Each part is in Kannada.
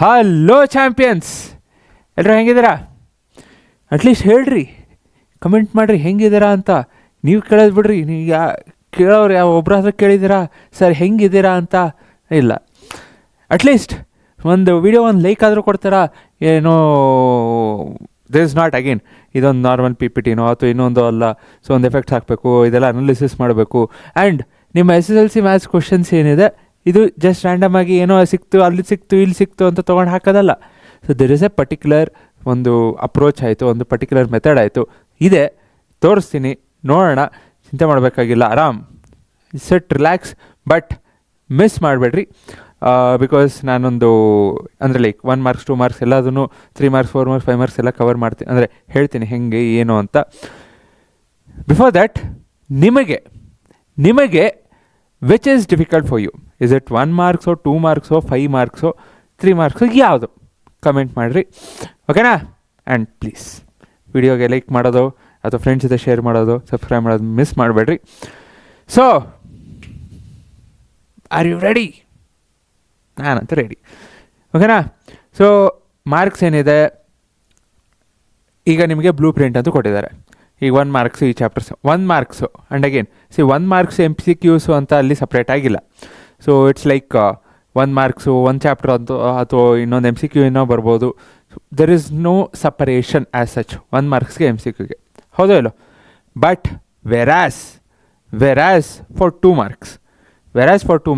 ಹಲೋ ಚಾಂಪಿಯನ್ಸ್, ಎಲ್ಲರೂ ಹೆಂಗಿದ್ದೀರಾ? ಅಟ್ಲೀಸ್ಟ್ ಹೇಳ್ರಿ, ಕಮೆಂಟ್ ಮಾಡಿರಿ ಹೆಂಗಿದ್ದೀರಾ ಅಂತ. ನೀವು ಕೇಳೋದು ಬಿಡ್ರಿ, ನೀವು ಕೇಳೋರು ಯಾವ ಒಬ್ಬರಾದ್ರೂ ಕೇಳಿದ್ದೀರಾ ಸರ್ ಹೆಂಗಿದ್ದೀರಾ ಅಂತ? ಇಲ್ಲ, ಅಟ್ಲೀಸ್ಟ್ ಒಂದು ವಿಡಿಯೋ ಒಂದು ಲೈಕ್ ಆದರೂ ಕೊಡ್ತಾರಾ? ಏನೋ ದಿಸ್ ಇಸ್ ನಾಟ್ ಅಗೇನ್ ಇದೊಂದು ನಾರ್ಮಲ್ ಪಿ ಪಿ ಟಿನೋ ಅಥವಾ ಇನ್ನೊಂದು ಅಲ್ಲ. ಸೊ ಒಂದು ಎಫೆಕ್ಟ್ಸ್ ಹಾಕಬೇಕು, ಇದೆಲ್ಲ ಅನಾಲಿಸಿಸ್ ಮಾಡಬೇಕು. ಆ್ಯಂಡ್ ನಿಮ್ಮ SSLC ಮ್ಯಾಥ್ಸ್ ಕ್ವಶನ್ಸ್ ಏನಿದೆ, ಇದು ಜಸ್ಟ್ ರ್ಯಾಂಡಮ್ ಆಗಿ ಏನೋ ಸಿಕ್ತು, ಅಲ್ಲಿ ಸಿಕ್ತು, ಇಲ್ಲಿ ಸಿಕ್ತು ಅಂತ ತೊಗೊಂಡು ಹಾಕೋದಲ್ಲ. So there is a particular ಒಂದು ಅಪ್ರೋಚ್ ಆಯಿತು, ಒಂದು ಪರ್ಟಿಕ್ಯುಲರ್ ಮೆಥಡ್ ಆಯಿತು, ಇದೆ ತೋರಿಸ್ತೀನಿ, ನೋಡೋಣ. ಚಿಂತೆ ಮಾಡಬೇಕಾಗಿಲ್ಲ, ಆರಾಮ್ ಸಿಟ್ ರಿಲ್ಯಾಕ್ಸ್. ಬಟ್ ಮಿಸ್ ಮಾಡಬೇಡ್ರಿ, ಬಿಕಾಸ್ ನಾನೊಂದು ಅಂದರೆ ಲೈಕ್ 1 ಮಾರ್ಕ್ಸ್ 2 ಮಾರ್ಕ್ಸ್ ಎಲ್ಲದೂ 3 ಮಾರ್ಕ್ಸ್ 4 ಮಾರ್ಕ್ಸ್ 5 ಮಾರ್ಕ್ಸ್ ಎಲ್ಲ ಕವರ್ ಮಾಡ್ತೀನಿ, ಅಂದರೆ ಹೇಳ್ತೀನಿ ಹೆಂಗೆ ಏನು ಅಂತ. ಬಿಫೋರ್ ದ್ಯಾಟ್ ನಿಮಗೆ which is difficult for you? Is it 1 ಮಾರ್ಕ್ಸೋ 2 ಮಾರ್ಕ್ಸೋ 5 ಮಾರ್ಕ್ಸೋ 3 ಮಾರ್ಕ್ಸೋ, ಯಾವುದು ಕಮೆಂಟ್ ಮಾಡಿರಿ, ಓಕೆನಾ? ಆ್ಯಂಡ್ ಪ್ಲೀಸ್ ವಿಡಿಯೋಗೆ ಲೈಕ್ ಮಾಡೋದು ಅಥವಾ ಫ್ರೆಂಡ್ಸ್ ಜೊತೆ ಶೇರ್ ಮಾಡೋದು, ಸಬ್ಸ್ಕ್ರೈಬ್ ಮಾಡೋದು ಮಿಸ್ ಮಾಡಬೇಡ್ರಿ. So are you ready? ನಾನಂತೂ ರೆಡಿ, ಓಕೆನಾ? ಸೊ ಮಾರ್ಕ್ಸ್ ಏನಿದೆ, ಈಗ ನಿಮಗೆ ಬ್ಲೂ ಪ್ರಿಂಟ್ ಅಂತೂ ಕೊಟ್ಟಿದ್ದಾರೆ. ಈಗ 1 ಮಾರ್ಕ್ಸು ಈ chapters 1 marks. And again 1 marks MCQs ಅಂತ ಅಲ್ಲಿ ಸಪ್ರೇಟ್ ಆಗಿಲ್ಲ. So it's like 1 marks 1 chapter ಅಂತೂ ಅಥವಾ ಇನ್ನೊಂದು MCQ ಏನೋ ಬರ್ಬೋದು. There is no separation as such 1 ಮಾರ್ಕ್ಸ್ಗೆ MCQಗೆ, ಹೌದೋ ಇಲ್ಲೋ? ಬಟ್ ವೆರಾಸ್ ಫಾರ್ 2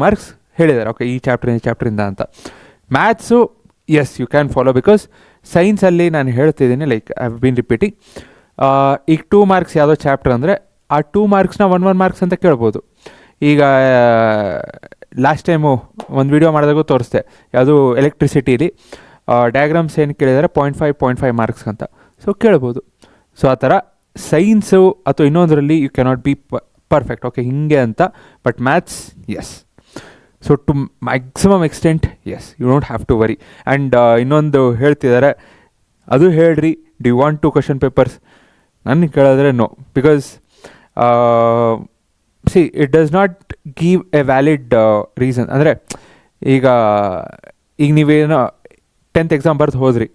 ಮಾರ್ಕ್ಸ್ ಹೇಳಿದ್ದಾರೆ, ಓಕೆ ಈ ಚಾಪ್ಟ್ರಿಂದ ಅಂತ. Maths as you can follow, because ಸೈನ್ಸಲ್ಲಿ ನಾನು ಹೇಳ್ತಿದ್ದೀನಿ, like I have been repeating. ಈಗ 2 ಮಾರ್ಕ್ಸ್ ಯಾವುದೋ ಚಾಪ್ಟರ್ ಅಂದರೆ ಆ 2 ಮಾರ್ಕ್ಸ್ನ 1 ಮಾರ್ಕ್ಸ್ ಅಂತ ಕೇಳ್ಬೋದು. ಈಗ ಲಾಸ್ಟ್ ಟೈಮು ಒಂದು ವಿಡಿಯೋ ಮಾಡಿದಾಗೂ ತೋರಿಸ್ದೆ, ಯಾವುದು ಎಲೆಕ್ಟ್ರಿಸಿಟಿಲಿ ಡಯಾಗ್ರಾಮ್ಸ್ ಏನು ಕೇಳಿದರೆ 0.5 ಮಾರ್ಕ್ಸ್ ಅಂತ. ಸೊ ಕೇಳ್ಬೋದು. ಸೊ ಆ ಥರ ಸೈನ್ಸು ಅಥವಾ ಇನ್ನೊಂದರಲ್ಲಿ you cannot be perfect, okay ಹಿಂಗೆ ಅಂತ. But maths yes. So to maximum extent yes, you don't have to worry. And ಇನ್ನೊಂದು ಹೇಳ್ತಿದ್ದಾರೆ, ಅದು ಹೇಳ್ರಿ, do you want 2 question papers? ನನಗೆ ಕೇಳಿದ್ರೆ no, because it does not give a valid reason. ಅಂದರೆ ಈಗ ನೀವೇನೋ 10th ಎಕ್ಸಾಮ್ ಬರೆದು ಹೋದ್ರಿ,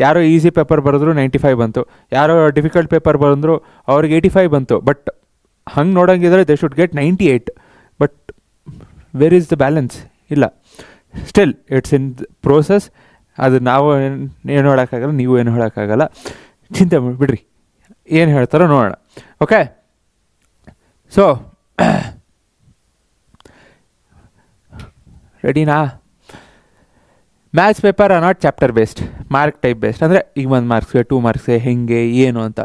ಯಾರೋ ಈಸಿ ಪೇಪರ್ ಬರೆದ್ರು 95 ಬಂತು, ಯಾರೋ ಡಿಫಿಕಲ್ಟ್ ಪೇಪರ್ ಬಂದರು ಅವ್ರಿಗೆ 85 ಬಂತು. ಬಟ್ ಹಂಗೆ ನೋಡೋಂಗಿದ್ರೆ they should get 98. But where is the balance? ಇಲ್ಲ. Still it's in process. ಅದು ನಾವು ಏನು ಹೇಳೋಕ್ಕಾಗಲ್ಲ, ನೀವು ಏನು ಹೇಳೋಕ್ಕಾಗಲ್ಲ. ಚಿಂತೆ ಬಿಡ್ರಿ, ಏನು ಹೇಳ್ತಾರೋ ನೋಡೋಣ, ಓಕೆ? ಸೊ ರೆಡಿನಾ? Maths paper are not chapter based, mark type based. ಅಂದರೆ ಈಗ 1 ಮಾರ್ಕ್ಸ್ಗೆ 2 ಮಾರ್ಕ್ಸ್ಗೆ ಹೆಂಗೆ ಏನು ಅಂತ.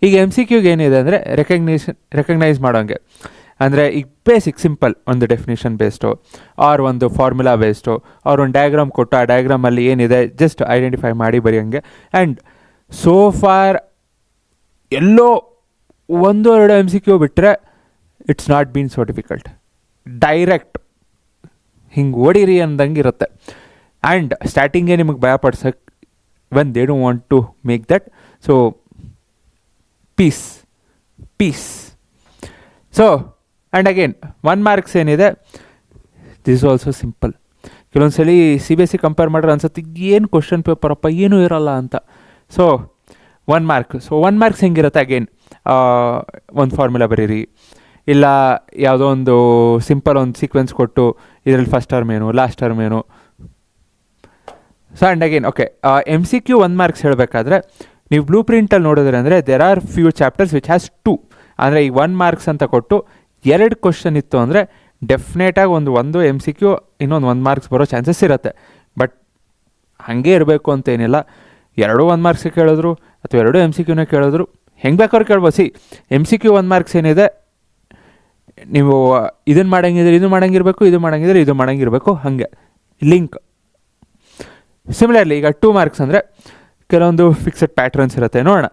ಈಗ MCQಗೆ ಏನಿದೆ ಅಂದರೆ ರೆಕಗ್ನೈಸ್ ಮಾಡೋಂಗೆ. ಅಂದರೆ ಈಗ ಬೇಸಿಕ್ ಸಿಂಪಲ್ ಒಂದು ಡೆಫಿನೇಷನ್ ಬೇಸ್ಡು ಆರ್ ಒಂದು ಫಾರ್ಮುಲಾ ಬೇಸ್ಡು ಅವ್ರು ಒಂದು ಡಯಾಗ್ರಾಮ್ ಕೊಟ್ಟು ಆ ಡಯಾಗ್ರಾಮಲ್ಲಿ ಏನಿದೆ ಜಸ್ಟ್ ಐಡೆಂಟಿಫೈ ಮಾಡಿ ಬರೆಯೋಂಗೆ. ಆ್ಯಂಡ್ ಸೋ ಫಾರ್ ಎಲ್ಲೋ 1-2 MCQ ಬಿಟ್ಟರೆ it's not been so difficult. Direct ಹಿಂಗೆ ಓಡಿರಿ ಅಂದಂಗೆ ಇರುತ್ತೆ. ಆ್ಯಂಡ್ ಸ್ಟಾರ್ಟಿಂಗೇ ನಿಮಗೆ ಭಯಪಡ್ಸಕ್ಕೆ when they don't want to make that. So peace. So and again 1 marks ಏನಿದೆ, ದಿಸ್ ಆಲ್ಸೋ ಸಿಂಪಲ್. ಕೆಲವೊಂದು ಸಲ CBSE ಕಂಪೇರ್ ಮಾಡ್ರೆ ಅನ್ಸುತ್ತೆ ಏನು ಕ್ವಶನ್ ಪೇಪರಪ್ಪ ಏನೂ ಇರೋಲ್ಲ ಅಂತ. So 1 mark. ಸೊ 1 ಮಾರ್ಕ್ಸ್ ಹೆಂಗಿರುತ್ತೆ, ಅಗೇನ್ ಒಂದು ಫಾರ್ಮುಲಾ ಬರೀರಿ, ಇಲ್ಲ ಯಾವುದೋ ಒಂದು ಸಿಂಪಲ್ ಒಂದು ಸೀಕ್ವೆನ್ಸ್ ಕೊಟ್ಟು ಇದರಲ್ಲಿ ಫಸ್ಟ್ ಟರ್ಮ್ ಏನು ಲಾಸ್ಟ್ ಟರ್ಮ್ ಏನು. So and again okay MCQ 1 marks ಹೇಳಬೇಕಾದ್ರೆ ನೀವು ಬ್ಲೂ ಪ್ರಿಂಟಲ್ಲಿ ನೋಡಿದ್ರೆ ಅಂದರೆ there are few chapters which has 2. ಅಂದರೆ ಈಗ 1 ಮಾರ್ಕ್ಸ್ ಅಂತ ಕೊಟ್ಟು 2 ಕ್ವಶನ್ ಇತ್ತು ಅಂದರೆ ಡೆಫಿನೆಟಾಗಿ ಒಂದು MCQ ಇನ್ನೊಂದು 1 ಮಾರ್ಕ್ಸ್ ಬರೋ ಚಾನ್ಸಸ್ ಇರುತ್ತೆ. ಬಟ್ ಹಾಗೆ ಇರಬೇಕು ಅಂತೇನಿಲ್ಲ. 2 1 ಮಾರ್ಕ್ಸ್ ಕೇಳಿದ್ರು ಅಥವಾ 2 MCQನ ಕೇಳಿದ್ರು ಹೆಂಗೆ ಬೇಕಾದ್ರೂ ಕೇಳ್ಬೋದು. MCQ 1 ಮಾರ್ಕ್ಸ್ ಏನಿದೆ, ನೀವು ಇದನ್ನು ಮಾಡಂಗಿದ್ರೆ ಇದು ಮಾಡಂಗಿರಬೇಕು, ಇದು ಮಾಡಂಗಿದ್ರೆ ಇದು ಮಾಡಂಗಿರಬೇಕು, ಹಾಗೆ ಲಿಂಕ್. ಸಿಮಿಲರ್ಲಿ ಈಗ 2 ಮಾರ್ಕ್ಸ್ ಅಂದರೆ ಕೆಲವೊಂದು ಫಿಕ್ಸೆಡ್ ಪ್ಯಾಟ್ರನ್ಸ್ ಇರುತ್ತೆ, ನೋಡೋಣ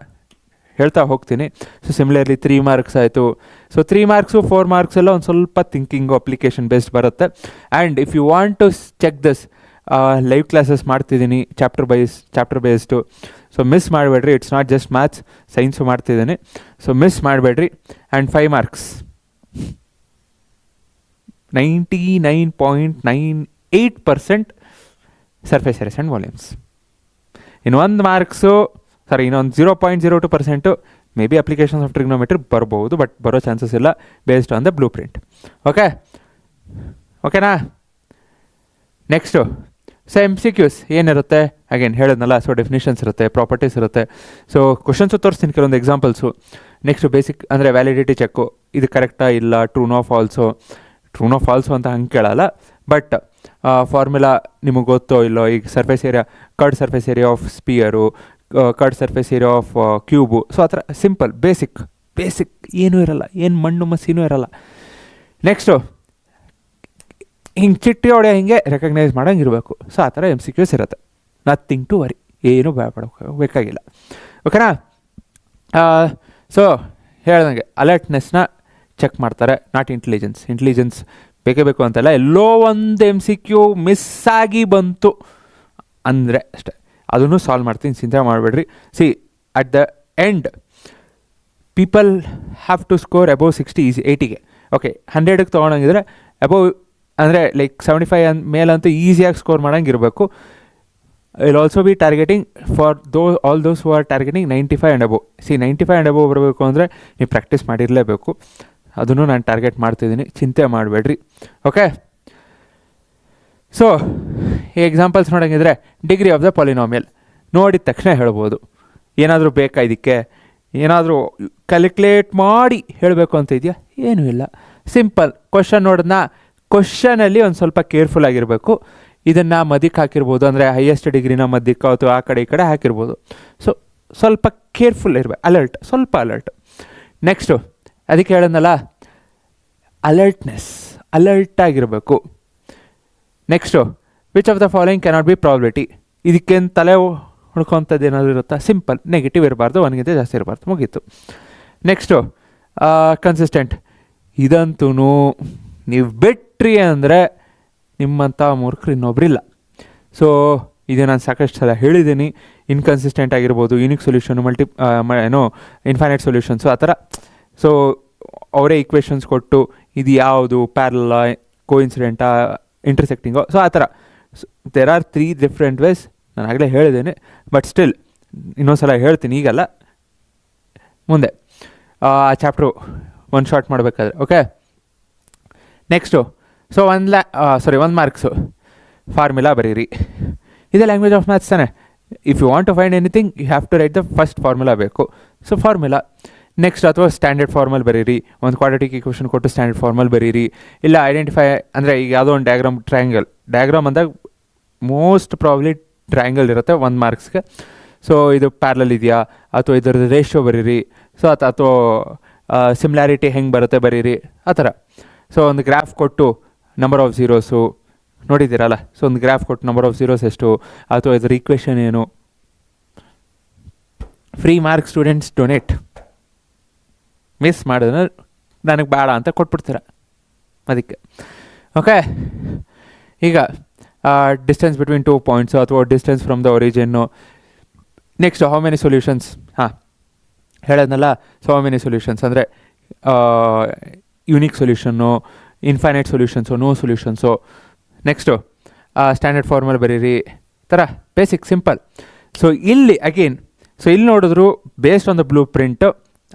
ಹೇಳ್ತಾ ಹೋಗ್ತೀನಿ. ಸೊ ಸಿಮಿಲರ್ಲಿ 3 ಮಾರ್ಕ್ಸ್ ಆಯಿತು. ಸೊ 3 ಮಾರ್ಕ್ಸು 4 ಮಾರ್ಕ್ಸ್ ಎಲ್ಲ ಒಂದು ಸ್ವಲ್ಪ ಥಿಂಕಿಂಗು ಅಪ್ಲಿಕೇಶನ್ ಬೇಸ್ಡ್ ಬರುತ್ತೆ. And if you want to check this, live classes ಮಾಡ್ತಿದ್ದೀನಿ ಚಾಪ್ಟರ್ ಬೇಸ್ಡು. ಸೊ ಮಿಸ್ ಮಾಡಬೇಡ್ರಿ. It's not just maths, science ಮಾಡ್ತಿದ್ದೀನಿ. ಸೊ ಮಿಸ್ ಮಾಡಬೇಡ್ರಿ. And 5 marks 99.98% surface areas and volumes. ಇನ್ನು 1 ಮಾರ್ಕ್ಸು ಇನ್ನೊಂದು 0.02% may be applications of trigonometry ಬರ್ಬೋದು, ಬಟ್ ಬರೋ ಚಾನ್ಸಸ್ ಇಲ್ಲ based on the blue print. ಓಕೆನಾ? ನೆಕ್ಸ್ಟು MCQs ಏನಿರುತ್ತೆ ಅಗೇನ್ ಹೇಳಿದ್ನಲ್ಲ. ಡೆಫಿನಿಷನ್ಸ್ ಇರುತ್ತೆ, ಪ್ರಾಪರ್ಟೀಸ್ ಇರುತ್ತೆ. ಕ್ವಶನ್ಸು ತೋರಿಸ್ತೀನಿ, ಕೆಲವೊಂದು ಎಕ್ಸಾಂಪಲ್ಸು. ನೆಕ್ಸ್ಟು ಬೇಸಿಕ್ ಅಂದರೆ ವ್ಯಾಲಿಡಿಟಿ ಚೆಕ್ಕು, ಇದು ಕರೆಕ್ಟಾ ಇಲ್ಲ, ಟ್ರೂನೋ ಫಾಲ್ಸು ಅಂತ ಹಂಗೆ ಕೇಳಲ್ಲ. ಬಟ್ ಫಾರ್ಮುಲಾ ನಿಮಗೆ ಗೊತ್ತೋ ಇಲ್ಲೋ, ಈಗ surface area, curved surface area of sphere, curved surface area of cube. ಆ ಥರ ಸಿಂಪಲ್ ಬೇಸಿಕ್ ಏನೂ ಇರಲ್ಲ, ಏನು ಮಣ್ಣು ಮಸಿನೂ ಇರಲ್ಲ. ನೆಕ್ಸ್ಟು ಹಿಂಗೆ ಚಿಟ್ಟಿ ಹೊಡೆ ಹಿಂಗೆ ರೆಕಗ್ನೈಸ್ ಮಾಡೋಂಗಿರಬೇಕು. ಆ ಥರ MCQs ಇರುತ್ತೆ. ನಥಿಂಗ್ ಟು ವರಿ, ಏನೂ ಬೇಕಾಗಿಲ್ಲ. ಓಕೆನಾ? ಹೇಳ್ದಂಗೆ ಅಲರ್ಟ್ನೆಸ್ನ ಚೆಕ್ ಮಾಡ್ತಾರೆ, ನಾಟ್ ಇಂಟೆಲಿಜೆನ್ಸ್ ಬೇಕೇ ಬೇಕು ಅಂತಲ್ಲ. ಎಲ್ಲೋ ಒಂದು MCQ ಮಿಸ್ ಆಗಿ ಬಂತು ಅಂದರೆ ಅಷ್ಟೇ, ಅದನ್ನು ಸಾಲ್ವ್ ಮಾಡ್ತೀನಿ, ಚಿಂತೆ ಮಾಡಬೇಡ್ರಿ. At the end people have to score above 60 80ಗೆ. 100ಗೆ ತೊಗೊಳಂಗಿದ್ರೆ ಅಬೌವ್ ಅಂದರೆ ಲೈಕ್ 75 ಮೇಲಂತೂ ಈಸಿಯಾಗಿ ಸ್ಕೋರ್ ಮಾಡೋಂಗಿರಬೇಕು. Will also be targeting for all those who are targeting 95 and above. 95 and above ಬರಬೇಕು ಅಂದರೆ ನೀವು ಪ್ರಾಕ್ಟೀಸ್ ಮಾಡಿರಲೇಬೇಕು. ಅದನ್ನು ನಾನು ಟಾರ್ಗೆಟ್ ಮಾಡ್ತಿದ್ದೀನಿ, ಚಿಂತೆ ಮಾಡಬೇಡ್ರಿ. ಈ ಎಕ್ಸಾಂಪಲ್ಸ್ ನೋಡೋಂಗಿದ್ರೆ ಡಿಗ್ರಿ ಆಫ್ ದ ಪಾಲಿನಾಮಿಯಲ್ ನೋಡಿದ ತಕ್ಷಣ ಹೇಳ್ಬೋದು. ಏನಾದರೂ ಬೇಕಾ ಇದಕ್ಕೆ, ಏನಾದರೂ ಕ್ಯಾಲ್ಕುಲೇಟ್ ಮಾಡಿ ಹೇಳಬೇಕು ಅಂತ ಇದೆಯಾ? ಏನೂ ಇಲ್ಲ, ಸಿಂಪಲ್. ಕ್ವಶನ್ ನೋಡಿದ್ನಾ, ಕ್ವಶನಲ್ಲಿ ಒಂದು ಸ್ವಲ್ಪ ಕೇರ್ಫುಲ್ ಆಗಿರಬೇಕು. ಇದನ್ನು ಮಧ್ಯಕ್ಕೆ ಹಾಕಿರ್ಬೋದು, ಅಂದರೆ ಹೈಯೆಸ್ಟ್ ಡಿಗ್ರಿನ ಮಧ್ಯಕ್ಕೆ ಅಥವಾ ಆ ಕಡೆ ಈ ಕಡೆ ಹಾಕಿರ್ಬೋದು. ಸ್ವಲ್ಪ ಕೇರ್ಫುಲ್ ಇರಬೇಕು, ಸ್ವಲ್ಪ ಅಲರ್ಟ್. ನೆಕ್ಸ್ಟು ಅದಕ್ಕೆ ಹೇಳೋದಲ್ಲ, ಅಲರ್ಟಾಗಿರಬೇಕು. Next which of the following cannot be probability. ಇದಕ್ಕೇನು ತಲೆ ಹುಡ್ಕೊತದ್ದು ಏನಾದರೂ ಇರುತ್ತಾ? ಸಿಂಪಲ್, ನೆಗೆಟಿವ್ ಇರಬಾರ್ದು, 1ಗಿಂತ ಜಾಸ್ತಿ ಇರಬಾರ್ದು, ಮುಗೀತು. Next consistent. ಇದಂತೂ ನೀವು ಬಿಟ್ರಿ ಅಂದರೆ ನಿಮ್ಮಂಥ ಮೂರ್ಖರು ಇನ್ನೊಬ್ಬರಿಲ್ಲ. ಇದು ನಾನು ಸಾಕಷ್ಟು ಸಲ ಹೇಳಿದ್ದೀನಿ. ಇನ್ಕನ್ಸಿಸ್ಟೆಂಟ್ ಆಗಿರ್ಬೋದು, ಯೂನಿಕ್ ಸೊಲ್ಯೂಷನು, ಇನ್ಫೈನೈಟ್ ಸೊಲ್ಯೂಷನ್ಸು, ಆ ಥರ. ಅವರೇ ಈಕ್ವೇಷನ್ಸ್ ಕೊಟ್ಟು ಇದು ಯಾವುದು ಪ್ಯಾರಲ, ಕೋಇನ್ಸಿಡೆಂಟಾ, ಇಂಟರ್ಸೆಕ್ಟಿಂಗೋ, ಆ ಥರ. There are 3 different ways. ನಾನು ಆಗಲೇ ಹೇಳಿದ್ದೇನೆ, ಬಟ್ ಸ್ಟಿಲ್ ಇನ್ನೊಂದು ಸಲ ಹೇಳ್ತೀನಿ, ಈಗಲ್ಲ ಮುಂದೆ ಆ ಚಾಪ್ಟ್ರು ಒಂದು ಶಾರ್ಟ್ ಮಾಡಬೇಕಾದ್ರೆ. ನೆಕ್ಸ್ಟು 1 ಮಾರ್ಕ್ಸು ಫಾರ್ಮುಲಾ ಬರೀರಿ. ಇದೇ ಲ್ಯಾಂಗ್ವೇಜ್ ಆಫ್ ಮ್ಯಾಥ್ಸ್ ತಾನೆ. If you want to find anything you have to write the first formula ಬೇಕು. ಫಾರ್ಮುಲಾ. ನೆಕ್ಸ್ಟ್ ಅಥವಾ ಸ್ಟ್ಯಾಂಡರ್ಡ್ ಫಾರ್ಮಲ್ ಬರೀರಿ. ಒಂದು ಕ್ವಾಡ್ರಾಟಿಕ್ ಈಕ್ವೇಷನ್ ಕೊಟ್ಟು ಸ್ಟ್ಯಾಂಡರ್ಡ್ ಫಾರ್ಮಲ್ ಬರೀರಿ. ಇಲ್ಲ ಐಡೆಂಟಿಫೈ ಅಂದರೆ ಈಗ ಯಾವುದೋ ಒಂದು ಡಯಾಗ್ರಾಮ್ ಅಂದಾಗ ಮೋಸ್ಟ್ ಪ್ರಾಬ್ಲಿ ಟ್ರಯಾಂಗಲ್ ಇರುತ್ತೆ 1 ಮಾರ್ಕ್ಸ್ಗೆ. ಇದು ಪ್ಯಾರಲಲ್ ಇದೆಯಾ ಅಥವಾ ಇದರದ್ದು ರೇಷಿಯೋ ಬರೀರಿ. ಅಥವಾ ಸಿಮಿಲಾರಿಟಿ ಹೆಂಗೆ ಬರುತ್ತೆ ಬರೀರಿ, ಆ ಥರ. ಒಂದು ಗ್ರಾಫ್ ಕೊಟ್ಟು ನಂಬರ್ ಆಫ್ ಝೀರೋಸು ನೋಡಿದ್ದೀರಲ್ಲ. ಒಂದು ಗ್ರಾಫ್ ಕೊಟ್ಟು ನಂಬರ್ ಆಫ್ ಝೀರೋಸ್ ಎಷ್ಟು ಅಥವಾ ಇದರ ಈಕ್ವೇಷನ್ ಏನು. Free marks students donate. Miss ಮಾಡಿದ್ರೆ ನನಗೆ ಬೇಡ ಅಂತ ಕೊಟ್ಬಿಡ್ತೀರ ಅದಕ್ಕೆ. ಈಗ ಡಿಸ್ಟೆನ್ಸ್ ಬಿಟ್ವೀನ್ 2 ಪಾಯಿಂಟ್ಸು ಅಥವಾ distance from the origin. Next how many solutions. ಹೇಳೋದ್ನಲ್ಲ, ಹೌ ಮೆನಿ ಸೊಲ್ಯೂಷನ್ಸ್ ಅಂದರೆ unique solution, infinite solutions, no solutions. Next standard formal ಬರೀರಿ, ಥರ ಬೇಸಿಕ್ ಸಿಂಪಲ್. ಇಲ್ಲಿ ಅಗೇನ್ ಇಲ್ಲಿ ನೋಡಿದ್ರು based on the blueprint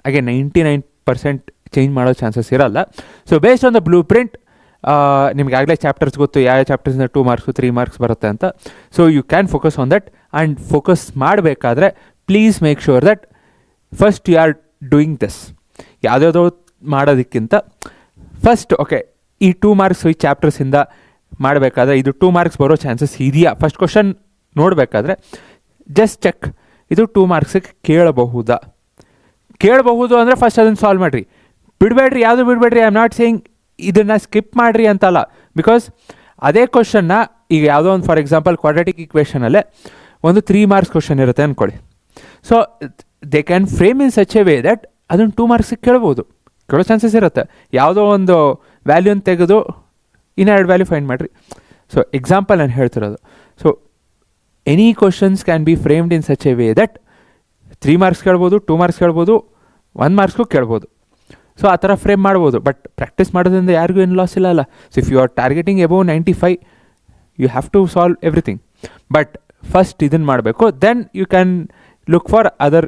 again 99% change ಮಾಡೋ ಚಾನ್ಸಸ್ ಇರಲ್ಲ. Based on the blueprint ನಿಮ್ಗೆ ಆಗಲೇ ಚಾಪ್ಟರ್ಸ್ ಗೊತ್ತು, ಯಾವ ಚಾಪ್ಟರ್ಸಿಂದ 2 ಮಾರ್ಕ್ಸು 3 ಮಾರ್ಕ್ಸ್ ಬರುತ್ತೆ ಅಂತ. You can focus on that. And focus ಮಾಡಬೇಕಾದ್ರೆ please make sure that first you are doing this. ಯಾವುದ್ಯಾವುದೋ ಮಾಡೋದಕ್ಕಿಂತ ಫಸ್ಟ್ ಈ 2 ಮಾರ್ಕ್ಸ್ ಈ ಚಾಪ್ಟರ್ಸಿಂದ ಮಾಡಬೇಕಾದ್ರೆ ಇದು 2 ಮಾರ್ಕ್ಸ್ ಬರೋ ಚಾನ್ಸಸ್ ಇದೆಯಾ ಫಸ್ಟ್ ಕ್ವಶನ್ ನೋಡಬೇಕಾದ್ರೆ ಜಸ್ಟ್ ಚೆಕ್, ಇದು 2 ಮಾರ್ಕ್ಸಿಗೆ ಕೇಳಬಹುದು ಅಂದರೆ ಫಸ್ಟ್ ಅದನ್ನು ಸಾಲ್ವ್ ಮಾಡಿರಿ. ಬಿಡಬೇಡ್ರಿ, ಯಾವುದು ಬಿಡಬೇಡ್ರಿ. ಐ ಆಮ್ ನಾಟ್ ಸೇಯಿಂಗ್ ಇದನ್ನು ಸ್ಕಿಪ್ ಮಾಡಿರಿ ಅಂತಲ್ಲ. ಬಿಕಾಸ್ ಅದೇ ಕ್ವಶನ್ನ ಈಗ ಯಾವುದೋ ಒಂದು ಫಾರ್ ಎಕ್ಸಾಂಪಲ್ ಕ್ವಾಡ್ರಾಟಿಕ್ ಈಕ್ವೇಷನಲ್ಲೇ ಒಂದು 3 ಮಾರ್ಕ್ಸ್ ಕ್ವಶನ್ ಇರುತ್ತೆ ಅಂದ್ಕೊಳ್ಳಿ. They can frame in such A way that ಅದನ್ನು 2 ಮಾರ್ಕ್ಸಿಗೆ ಕೇಳೋ ಚಾನ್ಸಸ್ ಇರುತ್ತೆ. ಯಾವುದೋ ಒಂದು ವ್ಯಾಲ್ಯೂನ ತೆಗೆದು ಇನ್ನೆರಡು ವ್ಯಾಲ್ಯೂ ಫೈಂಡ್ ಮಾಡಿರಿ. ಎಕ್ಸಾಂಪಲ್ ನಾನು ಹೇಳ್ತಿರೋದು. Any questions can be framed in such A way that 3 marks ಕೇಳ್ಬೋದು, 2 ಮಾರ್ಕ್ಸ್ ಕೇಳ್ಬೋದು, 1 ಮಾರ್ಕ್ಸ್ಗೂ ಕೇಳ್ಬೋದು. ಆ ಥರ ಫ್ರೇಮ್ ಮಾಡ್ಬೋದು. ಬಟ್ ಪ್ರಾಕ್ಟೀಸ್ ಮಾಡೋದ್ರಿಂದ ಯಾರಿಗೂ ಏನು ಲಾಸ್ ಇಲ್ಲ ಅಲ್ಲ. If you are targeting above 95 you have to solve everything. But first ಇದನ್ನು ಮಾಡಬೇಕು, then you can look for other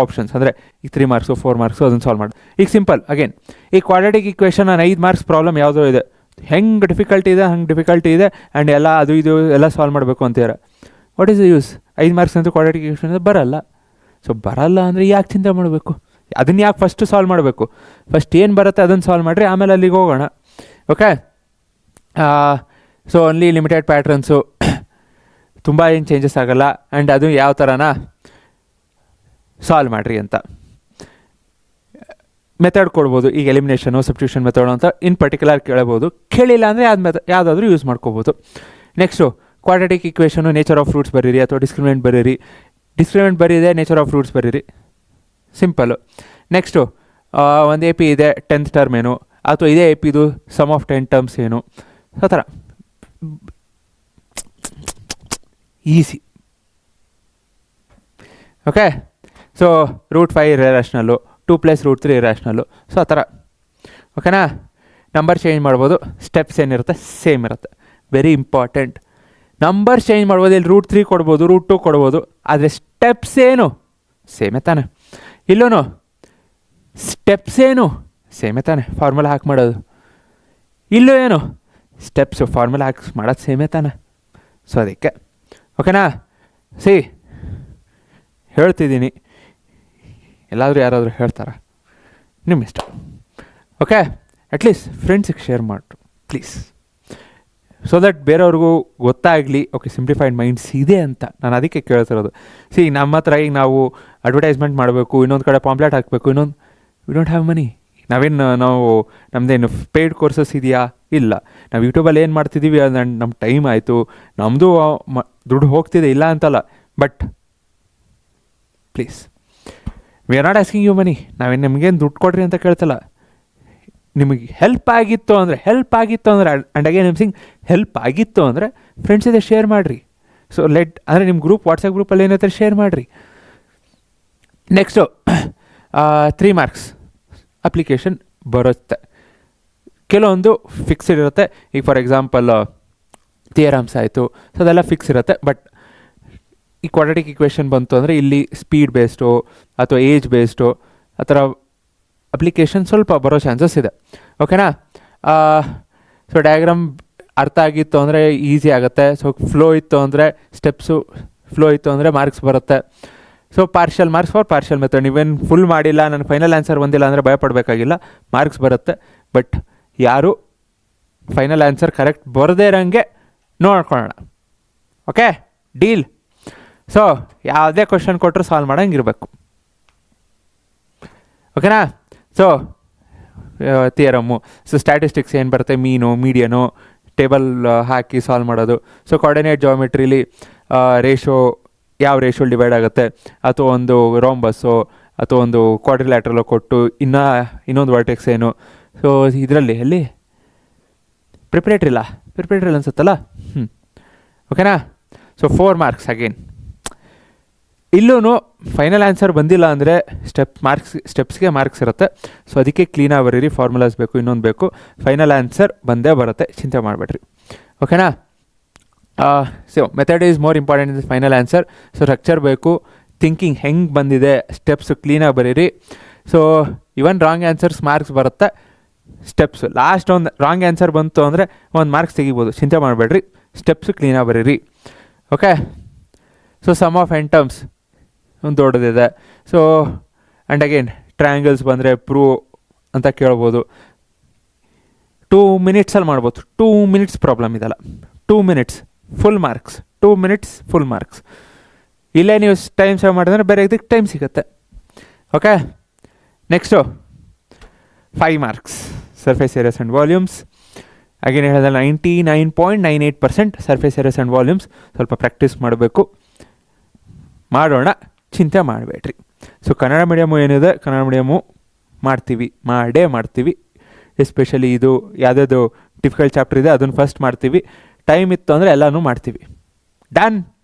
options. ಅಂದರೆ ಈಗ 3 ಮಾರ್ಕ್ಸು 4 ಮಾರ್ಕ್ಸು ಅದನ್ನು ಸಾಲ್ವ್ ಮಾಡಿ. ಈಗ ಸಿಂಪಲ್ ಅಗೇನ್ ಈ ಕ್ವಾಡ್ರಾಟಿಕ್ ಈಕ್ವೇಷನ್ ನಾನು 5 ಮಾರ್ಕ್ಸ್ ಪ್ರಾಬ್ಲಮ್ ಯಾವುದೋ ಇದೆ, ಹೆಂಗೆ ಡಿಫಿಕಲ್ಟಿ ಇದೆ ಹಂಗೆ ಡಿಫಿಕಲ್ಟಿ ಇದೆ ಆ್ಯಂಡ್ ಎಲ್ಲ ಅದು ಇದು ಎಲ್ಲ ಸಾಲ್ವ್ ಮಾಡಬೇಕು ಅಂತೀರ. What is the use? 5 marks ಅಂತೂ ಕ್ವಾಡ್ರಾಟಿಕ್ ಈಕ್ವೇಷನ್ ಬರಲ್ಲ. ಸೊ ಬರಲ್ಲ ಅಂದರೆ ಯಾಕೆ ಚಿಂತೆ ಮಾಡಬೇಕು? ಅದನ್ನು ಯಾಕೆ ಫಸ್ಟು ಸಾಲ್ವ್ ಮಾಡಬೇಕು? ಫಸ್ಟ್ ಏನು ಬರುತ್ತೆ ಅದನ್ನು ಸಾಲ್ವ್ ಮಾಡಿರಿ, ಆಮೇಲೆ ಅಲ್ಲಿಗೆ ಹೋಗೋಣ. Okay, so only limited patterns, ತುಂಬ ಏನು ಚೇಂಜಸ್ ಆಗೋಲ್ಲ ಆ್ಯಂಡ್ ಅದು ಯಾವ ಥರನ ಸಾಲ್ವ್ ಮಾಡಿರಿ ಅಂತ ಮೆಥಡ್ ಕೊಡ್ಬೋದು. ಈಗ ಎಲಿಮಿನೇಷನು ಸಬ್ಸ್ಟಿಟ್ಯೂಷನ್ ಮೆಥಡ್ ಅಂತ ಇನ್ ಪರ್ಟಿಕ್ಯುಲರ್ ಕೇಳಬಹುದು. ಕೇಳಿಲ್ಲ ಅಂದರೆ ಅದು ಯಾವುದಾದ್ರೂ ಯೂಸ್ ಮಾಡ್ಕೋಬೋದು. Next quadratic equation nature of roots ಬರೀರಿ ಅಥವಾ ಡಿಸ್ಕ್ರಿಮಿನೆಂಟ್ ಬರೀರಿ. ಡಿಸ್ಕ್ರಿಮಿನೆಂಟ್ ಬರೀದೆ, ನೇಚರ್ ಆಫ್ ಫ್ರೂಟ್ಸ್ ಬರೀರಿ, ಸಿಂಪಲ್ಲು. ನೆಕ್ಸ್ಟು ಒಂದು ಎ ಪಿ ಇದೆ 10th ಟರ್ಮ್ ಏನು, ಅಥವಾ ಇದೇ ಎ ಪಿದು ಸಮ್ ಆಫ್ 10 ಟರ್ಮ್ಸ್ ಏನು, ಆ ಥರ easy. Okay, so √5 irrational, 2 + √3 irrational, so ಆ ಥರ. ಓಕೆನಾ? ನಂಬರ್ ಚೇಂಜ್ ಮಾಡ್ಬೋದು, ಸ್ಟೆಪ್ಸ್ ಏನಿರುತ್ತೆ ಸೇಮ್ ಇರುತ್ತೆ. Very important. ನಂಬರ್ ಚೇಂಜ್ ಮಾಡ್ಬೋದು, ಇಲ್ಲಿ √3 ಕೊಡ್ಬೋದು, √2 ಕೊಡ್ಬೋದು, ಆದರೆ ಸ್ಟೆಪ್ಸ್ ಏನು ಸೇಮೇ ತಾನೆ. ಇಲ್ಲೂ ಸ್ಟೆಪ್ಸ್ ಏನು ಸೇಮೇ ತಾನೆ, ಫಾರ್ಮುಲಾ ಹಾಕಿ ಮಾಡೋದು. ಇಲ್ಲೂ ಏನು ಸ್ಟೆಪ್ಸು ಫಾರ್ಮುಲಾ ಹಾಕಿ ಮಾಡೋದು ಸೇಮೇ ತಾನೆ. ಸೊ ಅದಕ್ಕೆ ಓಕೆನಾ? ಹೇಳ್ತಿದ್ದೀನಿ, ಎಲ್ಲಾದರೂ ಯಾರಾದರೂ ಹೇಳ್ತಾರಾ? ನಿಮ್ಮ ಇಷ್ಟ. ಓಕೆ, ಅಟ್ಲೀಸ್ಟ್ ಫ್ರೆಂಡ್ಸಿಗೆ ಶೇರ್ ಮಾಡಿರಿ ಪ್ಲೀಸ್, ಸೊ ದಟ್ ಬೇರೆಯವ್ರಿಗೂ ಗೊತ್ತಾಗಲಿ ಓಕೆ ಸಿಂಪ್ಲಿಫೈಡ್ ಮೈಂಡ್ಸ್ ಇದೆ ಅಂತ. ನಾನು ಅದಕ್ಕೆ ಕೇಳ್ತಿರೋದು. ನಮ್ಮ ಹತ್ರ ಈಗ ನಾವು ಅಡ್ವರ್ಟೈಸ್ಮೆಂಟ್ ಮಾಡಬೇಕು, ಇನ್ನೊಂದು ಕಡೆ ಪಾಂಪ್ಲೆಟ್ ಹಾಕಬೇಕು, ಇನ್ನೊಂದು ವಿ ಡೋಂಟ್ ಹ್ಯಾವ್ ಮನಿ. ನಾವು ನಮ್ಮದೇನು ಪೇಯ್ಡ್ ಕೋರ್ಸಸ್ ಇದೆಯಾ? ಇಲ್ಲ. ನಾವು ಯೂಟ್ಯೂಬಲ್ಲಿ ಏನು ಮಾಡ್ತಿದ್ದೀವಿ ಅದು ನಮ್ಮ ಟೈಮ್ ಆಯಿತು, ನಮ್ಮದು ದುಡ್ಡು ಹೋಗ್ತಿದೆ, ಇಲ್ಲ ಅಂತಲ್ಲ. But please, we are not asking you money. ನಾವೇನು ನಿಮಗೇನು ದುಡ್ಡು ಕೊಡ್ರಿ ಅಂತ ಕೇಳ್ತಲ್ಲ. ನಿಮಗೆ ಹೆಲ್ಪ್ ಆಗಿತ್ತು ಅಂದರೆ ಆ್ಯಂಡ್ ಅಗೇನ್ ನಿಮ್ಸಿಂಗ್ ಹೆಲ್ಪ್ ಆಗಿತ್ತು ಅಂದರೆ ಫ್ರೆಂಡ್ಸ್ ಇದೆ ಶೇರ್ ಮಾಡಿರಿ. ಸೊ ಅಂದರೆ ನಿಮ್ಮ ಗ್ರೂಪ್ ವಾಟ್ಸಪ್ ಗ್ರೂಪಲ್ಲಿ ಏನೈತೆ ಶೇರ್ ಮಾಡಿರಿ. ನೆಕ್ಸ್ಟು 3 ಮಾರ್ಕ್ಸ್ ಅಪ್ಲಿಕೇಶನ್ ಬರುತ್ತೆ. ಕೆಲವೊಂದು ಫಿಕ್ಸ್ಡ್ ಇರುತ್ತೆ. ಈಗ ಫಾರ್ ಎಕ್ಸಾಂಪಲ್ ಥಿಯರಮ್ಸ್ ಆಯಿತು, ಸೊ ಅದೆಲ್ಲ ಫಿಕ್ಸ್ ಇರುತ್ತೆ. ಬಟ್ ಈ ಕ್ವಾಡ್ರಾಟಿಕ್ ಈಕ್ವೇಷನ್ ಬಂತು ಅಂದರೆ ಇಲ್ಲಿ ಸ್ಪೀಡ್ ಬೇಸ್ಡು ಅಥವಾ ಏಜ್ ಬೇಸ್ಡು ಆ ಥರ ಅಪ್ಲಿಕೇಶನ್ ಸ್ವಲ್ಪ ಬರೋ ಚಾನ್ಸಸ್ ಇದೆ. ಓಕೆನಾ? ಸೊ ಡಯಾಗ್ರಾಮ್ ಅರ್ಥ ಆಗಿತ್ತು ಅಂದರೆ ಈಸಿ ಆಗುತ್ತೆ. ಸೊ ಫ್ಲೋ ಇತ್ತು ಅಂದರೆ ಫ್ಲೋ ಇತ್ತು ಅಂದರೆ ಮಾರ್ಕ್ಸ್ ಬರುತ್ತೆ. So partial marks for partial method. ನೀವೇನು ಫುಲ್ ಮಾಡಿಲ್ಲ, ನನ್ನ ಫೈನಲ್ ಆನ್ಸರ್ ಬಂದಿಲ್ಲ ಅಂದರೆ ಭಯಪಡಬೇಕಾಗಿಲ್ಲ, ಮಾರ್ಕ್ಸ್ ಬರುತ್ತೆ. ಬಟ್ ಯಾರು ಫೈನಲ್ ಆನ್ಸರ್ ಕರೆಕ್ಟ್ ಬರದೇ ಇರೋಂಗೆ ನೋಡ್ಕೊಳ್ಳೋಣ. Okay, deal. ಸೊ ಯಾವುದೇ ಕ್ವಶನ್ ಕೊಟ್ಟರು ಸಾಲ್ವ್ ಮಾಡೋಂಗಿರಬೇಕು. ಓಕೆನಾ? ಸೊ ಥಿಯರಮ್ಮು, ಸೊ ಸ್ಟ್ಯಾಟಿಸ್ಟಿಕ್ಸ್ ಏನು ಬರುತ್ತೆ, ಮೀಡಿಯನು ಟೇಬಲ್ ಹಾಕಿ ಸಾಲ್ವ್ ಮಾಡೋದು. ಸೊ ಕೋಆರ್ಡಿನೇಟ್ ಜಾಮೆಟ್ರಿಲಿ ಯಾವ ರೇಷೋಲ್ಲಿ ಡಿವೈಡ್ ಆಗುತ್ತೆ, ಅಥವಾ ಒಂದು ರೋಂಬಸ್ಸು ಅಥವಾ ಒಂದು ಕ್ವಾಡ್ರಿಲ್ಯಾಟ್ರಲ್ಲೋ ಕೊಟ್ಟು ಇನ್ನೊಂದು ವರ್ಟೆಕ್ಸ್ ಏನು. ಸೊ ಇದರಲ್ಲಿ ಪ್ರಿಪ್ರೇಟ್ರಿ ಅನ್ಸುತ್ತಲ್ಲ. ಓಕೆನಾ? So 4 marks again. ಇಲ್ಲೂ ಫೈನಲ್ ಆನ್ಸರ್ ಬಂದಿಲ್ಲ ಅಂದರೆ ಸ್ಟೆಪ್ಸ್ಗೆ ಮಾರ್ಕ್ಸ್ ಇರುತ್ತೆ. ಸೊ ಅದಕ್ಕೆ ಕ್ಲೀನಾಗಿ ಬರೀರಿ, ಫಾರ್ಮುಲಾಸ್ ಬೇಕು, ಇನ್ನೊಂದು ಬೇಕು. ಫೈನಲ್ ಆನ್ಸರ್ ಬಂದೇ ಬರುತ್ತೆ, ಚಿಂತೆ ಮಾಡಬೇಡ್ರಿ. ಓಕೆನಾ? So method is more important in the final answer. So structure ಬೇಕು, ಥಿಂಕಿಂಗ್ ಹೆಂಗೆ ಬಂದಿದೆ, ಸ್ಟೆಪ್ಸು ಕ್ಲೀನಾಗಿ ಬರೀರಿ. ಸೊ ಇವನ್ ರಾಂಗ್ ಆನ್ಸರ್ಸ್ ಮಾರ್ಕ್ಸ್ ಬರುತ್ತೆ. ಸ್ಟೆಪ್ಸು ಲಾಸ್ಟ್ ಒಂದು ರಾಂಗ್ ಆನ್ಸರ್ ಬಂತು ಅಂದರೆ 1 ಮಾರ್ಕ್ಸ್ ತೆಗಿಬೋದು, ಚಿಂತೆ ಮಾಡಬೇಡ್ರಿ. ಸ್ಟೆಪ್ಸು ಕ್ಲೀನಾಗಿ ಬರೀರಿ. Okay? So sum of n terms ಒಂದು ದೊಡ್ಡದಿದೆ. ಸೊ ಆ್ಯಂಡ್ ಅಗೇನ್ ಟ್ರಯಾಂಗಲ್ಸ್ ಬಂದರೆ ಪ್ರೂವ್ ಅಂತ ಕೇಳ್ಬೋದು. 2 ಮಿನಿಟ್ಸಲ್ಲಿ ಮಾಡ್ಬೋದು. 2 ಮಿನಿಟ್ಸ್ ಪ್ರಾಬ್ಲಮ್ ಇದಲ್ಲ, 2 minutes full marks. 2 minutes full marks. ಇಲ್ಲೇ ನೀವು ಟೈಮ್ ಸೇವ್ ಮಾಡಿದ್ರೆ ಬೇರೆ ಇದಕ್ಕೆ ಟೈಮ್ ಸಿಗುತ್ತೆ. Okay? Next 5 marks surface areas and volumes. Again ಹೇಳಿದ್ರೆ 99.98% ಸರ್ಫೇಸ್ ಏರಿಯಾಸ್ ಆ್ಯಂಡ್ ವಾಲ್ಯೂಮ್ಸ್. ಸ್ವಲ್ಪ ಪ್ರಾಕ್ಟೀಸ್ ಮಾಡಬೇಕು, ಮಾಡೋಣ, ಚಿಂತೆ ಮಾಡಬೇಡ್ರಿ. ಸೊ ಕನ್ನಡ ಮೀಡಿಯಮು ಏನಿದೆ, ಕನ್ನಡ ಮೀಡಿಯಮು ಮಾಡೇ ಮಾಡ್ತೀವಿ. ಎಸ್ಪೆಷಲಿ ಇದು ಯಾವುದಾದ್ರು ಡಿಫಿಕಲ್ಟ್ ಚಾಪ್ಟರ್ ಇದೆ ಅದನ್ನು ಫಸ್ಟ್ ಮಾಡ್ತೀವಿ. ಟೈಮ್ ಇತ್ತು ಅಂದರೆ ಎಲ್ಲನೂ ಮಾಡ್ತೀವಿ. Done,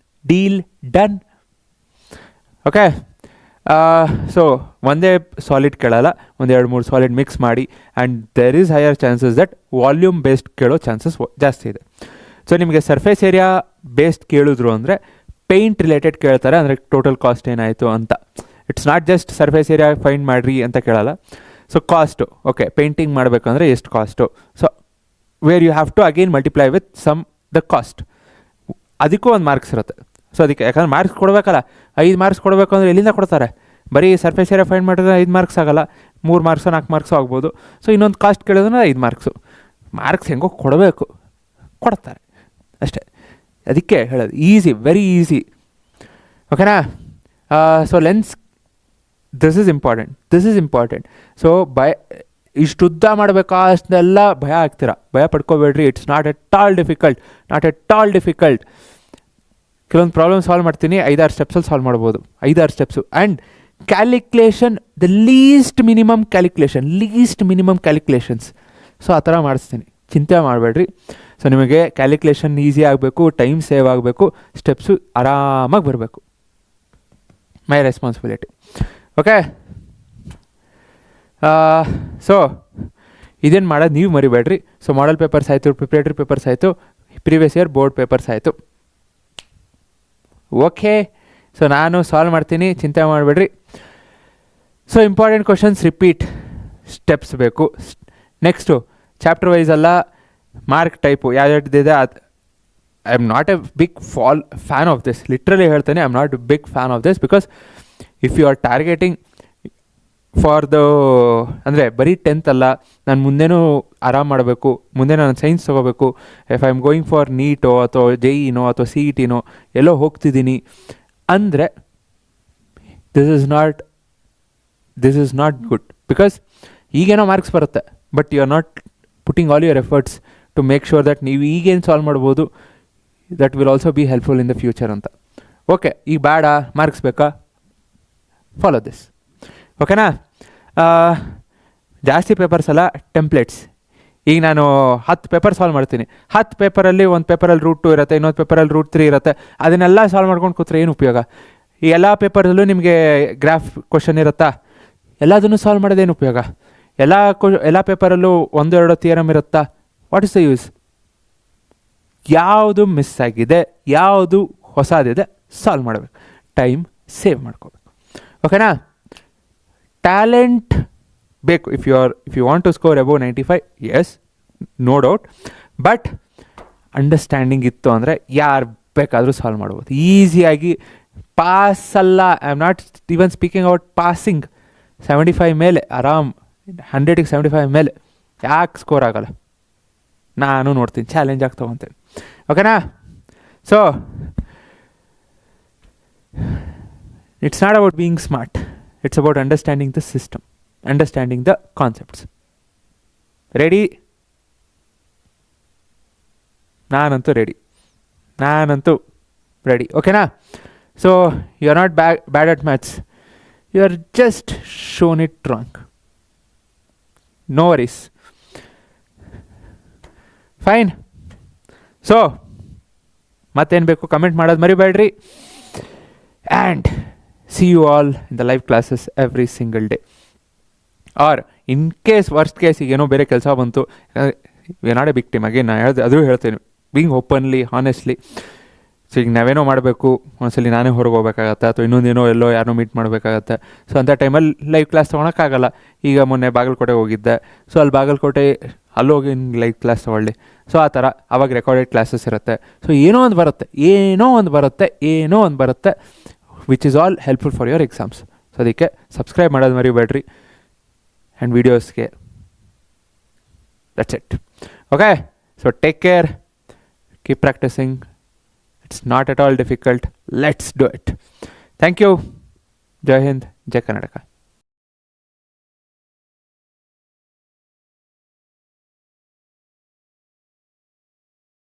deal done. Okay? So ಒಂದೇ ಸಾಲಿಡ್ ಕೇಳಲ್ಲ, 1-2-3 ಸಾಲಿಡ್ ಮಿಕ್ಸ್ ಮಾಡಿ. And there is higher chances that volume based ಕೇಳೋ ಚಾನ್ಸಸ್ ಜಾಸ್ತಿ ಇದೆ. ಸೊ ನಿಮಗೆ ಸರ್ಫೇಸ್ ಏರಿಯಾ ಬೇಸ್ಡ್ ಕೇಳಿದ್ರು ಅಂದರೆ ಪೇಂಟ್ ರಿಲೇಟೆಡ್ ಕೇಳ್ತಾರೆ, ಅಂದರೆ ಟೋಟಲ್ ಕಾಸ್ಟ್ ಏನಾಯಿತು ಅಂತ. It's not just surface area find ಮಾಡಿರಿ ಅಂತ ಕೇಳಲ್ಲ. ಸೊ ಕಾಸ್ಟು, ಓಕೆ ಪೇಂಟಿಂಗ್ ಮಾಡಬೇಕಂದ್ರೆ ಎಷ್ಟು cost, so where you have to again multiply with sum the cost, ಅದಕ್ಕೂ ಒಂದು ಮಾರ್ಕ್ಸ್ ಇರುತ್ತೆ. ಸೊ ಅದಕ್ಕೆ ಯಾಕಂದ್ರೆ ಮಾರ್ಕ್ಸ್ ಕೊಡಬೇಕಲ್ಲ, 5 ಮಾರ್ಕ್ಸ್ ಕೊಡಬೇಕು ಅಂದರೆ ಎಲ್ಲಿಂದ ಕೊಡ್ತಾರೆ? ಬರೀ ಸರ್ಫೇಸ್ ಏರಿಯಾ ಫೈಂಡ್ ಮಾಡಿದ್ರೆ 5 ಮಾರ್ಕ್ಸ್ ಆಗಲ್ಲ, 3 ಮಾರ್ಕ್ಸು 4 ಮಾರ್ಕ್ಸು ಆಗ್ಬೋದು. ಸೊ ಇನ್ನೊಂದು ಕಾಸ್ಟ್ ಕೇಳಿದ್ರೆ 5 ಮಾರ್ಕ್ಸು. ಮಾರ್ಕ್ಸ್ ಹೆಂಗೋ ಕೊಡಬೇಕು, ಕೊಡ್ತಾರೆ ಅಷ್ಟೇ. ಅದಕ್ಕೆ ಹೇಳೋದು ಈಸಿ, ವೆರಿ ಈಸಿ, ಓಕೆನಾ? ಸೊ ಲೆನ್ಸ್, ದಿಸ್ ಈಸ್ ಇಂಪಾರ್ಟೆಂಟ್. ಸೊ ಇಷ್ಟು ಉದ್ದ ಮಾಡಬೇಕಾ ಅಷ್ಟೆಲ್ಲ ಭಯ ಆಗ್ತೀರಾ, ಭಯ ಪಡ್ಕೋಬೇಡ್ರಿ. It's not at all difficult. ಕೆಲವೊಂದು ಪ್ರಾಬ್ಲಮ್ ಸಾಲ್ವ್ ಮಾಡ್ತೀನಿ, 5-6 ಸ್ಟೆಪ್ಸಲ್ಲಿ ಸಾಲ್ವ್ ಮಾಡ್ಬೋದು, 5-6 steps. And calculation, the least minimum calculations. So ಆ ಥರ ಮಾಡಿಸ್ತೀನಿ, ಚಿಂತೆ ಮಾಡಬೇಡ್ರಿ. ಸೊ ನಿಮಗೆ ಕ್ಯಾಲ್ಕುಲೇಷನ್ ಈಸಿ ಆಗಬೇಕು, ಟೈಮ್ ಸೇವ್ ಆಗಬೇಕು, ಸ್ಟೆಪ್ಸು ಆರಾಮಾಗಿ ಬರಬೇಕು. My responsibility, okay? ಸೊ ಇದೇನು ಮಾಡೋದು ನೀವು ಮರಿಬೇಡ್ರಿ. ಸೊ ಮಾಡಲ್ ಪೇಪರ್ಸ್ ಆಯಿತು, ಪ್ರಿಪ್ರೇಟರಿ ಪೇಪರ್ಸ್ ಆಯಿತು, ಪ್ರೀವಿಯಸ್ ಇಯರ್ ಬೋರ್ಡ್ ಪೇಪರ್ಸ್ ಆಯಿತು, ಓಕೆ? ಸೊ ನಾನು ಸಾಲ್ವ್ ಮಾಡ್ತೀನಿ, ಚಿಂತೆ ಮಾಡಬೇಡ್ರಿ. So important questions repeat, steps ಬೇಕು. ನೆಕ್ಸ್ಟು ಚಾಪ್ಟರ್ ವೈಸ್ ಅಲ್ಲ, ಮಾರ್ಕ್ ಟೈಪು ಯಾವ್ದಿದೆ ಅದು. I am not a big fan of this, literally ಹೇಳ್ತೇನೆ, I am not a big fan of this. Because if you are targeting for the, ಅಂದರೆ ಬರೀ 10th ಅಲ್ಲ, ನಾನು ಮುಂದೆನೂ ಆರಾಮ್ ಮಾಡಬೇಕು, ಮುಂದೆ ನಾನು ಸೈನ್ಸ್ ತೊಗೋಬೇಕು, if I am going for ನೀಟೋ ಅಥವಾ JEE ಅಥವಾ CET ಎಲ್ಲೋ ಹೋಗ್ತಿದ್ದೀನಿ ಅಂದರೆ this is not good. Because ಈಗೇನೋ ಮಾರ್ಕ್ಸ್ ಬರುತ್ತೆ, but you are not putting all your efforts to make sure that ನೀವು ಈಗೇನು ಸಾಲ್ವ್ ಮಾಡ್ಬೋದು, that will also be helpful in the future ಅಂತ. ಓಕೆ, ಈಗ ಬೇಡ ಮಾರ್ಕ್ಸ್ ಬೇಕಾ, ಫಾಲೋ ದಿಸ್, ಓಕೆನಾ? ಜಾಸ್ತಿ ಪೇಪರ್ಸ್ ಅಲ್ಲ, ಟೆಂಪ್ಲೇಟ್ಸ್. ಈಗ ನಾನು 10 ಪೇಪರ್ ಸಾಲ್ವ್ ಮಾಡ್ತೀನಿ, 10 ಪೇಪರಲ್ಲಿ ಒಂದು ಪೇಪರಲ್ಲಿ ರೂಟ್ 2 ಇರುತ್ತೆ, ಇನ್ನೊಂದು ಪೇಪರಲ್ಲಿ ರೂಟ್ 3 ಇರುತ್ತೆ. ಅದನ್ನೆಲ್ಲ ಸಾಲ್ವ್ ಮಾಡ್ಕೊಂಡು ಕೂತ್ರೆ ಏನು ಉಪಯೋಗ? ಈ ಎಲ್ಲ ಪೇಪರಲ್ಲೂ ನಿಮಗೆ ಗ್ರಾಫ್ ಕ್ವಶನ್ ಇರುತ್ತಾ? ಎಲ್ಲದನ್ನು ಸಾಲ್ವ್ ಮಾಡೋದೇನು ಉಪಯೋಗ? ಎಲ್ಲ ಪೇಪರಲ್ಲೂ 1-2 ಥಿಯರಮ್ ಇರುತ್ತಾ? What is the use? ಯಾವುದು ಮಿಸ್ ಆಗಿದೆ, ಯಾವುದು ಹೊಸದಿದೆ ಸಾಲ್ವ್ ಮಾಡಬೇಕು, ಟೈಮ್ ಸೇವ್ ಮಾಡ್ಕೋಬೇಕು, ಓಕೆನಾ? ಟ್ಯಾಲೆಂಟ್ ಬೇಕು. If you want to score above 95, yes, no doubt. But understanding ಇತ್ತು ಅಂದರೆ ಯಾರು ಬೇಕಾದರೂ ಸಾಲ್ವ್ ಮಾಡ್ಬೋದು ಈಸಿಯಾಗಿ. ಪಾಸ್ ಅಲ್ಲ, I am not even speaking out passing. 75 ಮೇಲೆ ಆರಾಮ್, 100ಗೆ 75 ಮೇಲೆ ಯಾಕೆ ಸ್ಕೋರ್ ಆಗಲ್ಲ? ನಾನು ನೋಡ್ತೀನಿ, ಚಾಲೆಂಜ್ ಆಗಿ ತೊಗೊತೀನಿ, ಓಕೆನಾ? So it's not about being smart, it's about understanding the system, understanding the concepts. Ready? ನಾನಂತೂ ರೆಡಿ, ಓಕೆನಾ? So you are not bad at maths, you are just shown it wrong. No worries, fine. So ಮತ್ತೇನು ಬೇಕು ಕಮೆಂಟ್ ಮಾಡೋದು ಮರಿಬೇಡ್ರಿ. And see you all in the live classes every single day. Or in case worst case ಈಗೇನೋ ಬೇರೆ ಕೆಲಸ ಬಂತು, we are not a big team, again ನಾನು ಹೇಳ್ತೇನೆ, ಬೀಯಿಂಗ್ ಓಪನ್ಲಿ ಹಾನೆಸ್ಟ್ಲಿ. ಸೊ ಈಗ ನಾವೇನೋ ಮಾಡಬೇಕು, ಒಂದ್ಸಲಿ ನಾನೇ ಹೊರಗೆ ಹೋಗ್ಬೇಕಾಗತ್ತೆ, ಅಥವಾ ಇನ್ನೊಂದೇನೋ ಎಲ್ಲೋ ಯಾರನ್ನೋ ಮೀಟ್ ಮಾಡಬೇಕಾಗತ್ತೆ. ಸೊ ಅಂಥ ಟೈಮಲ್ಲಿ ಲೈವ್ ಕ್ಲಾಸ್ ತೊಗೊಳಕ್ಕಾಗಲ್ಲ. ಈಗ ಮೊನ್ನೆ ಬಾಗಲಕೋಟೆಗೆ ಹೋಗಿದ್ದೆ, ಸೊ ಅಲ್ಲಿ ಬಾಗಲಕೋಟೆ ಅಲ್ಲೋಗಿ ಲೈವ್ ಕ್ಲಾಸ್ ತೊಗೊಳ್ಳಿ. ಸೊ ಆ ಥರ ಅವಾಗ ರೆಕಾರ್ಡೆಡ್ ಕ್ಲಾಸಸ್ ಇರುತ್ತೆ. ಸೊ ಏನೋ ಒಂದು ಬರುತ್ತೆ which is all helpful for your exams. So ಅದಕ್ಕೆ ಸಬ್ಸ್ಕ್ರೈಬ್ ಮಾಡೋದು ಮರಿಬೇಡ್ರಿ. ಆ್ಯಂಡ್ ವೀಡಿಯೋಸ್ಗೆ that's it. Okay, so take care, keep practicing. It's not at all difficult. Let's do it. Thank you. Jai Hind, Jai Karnataka.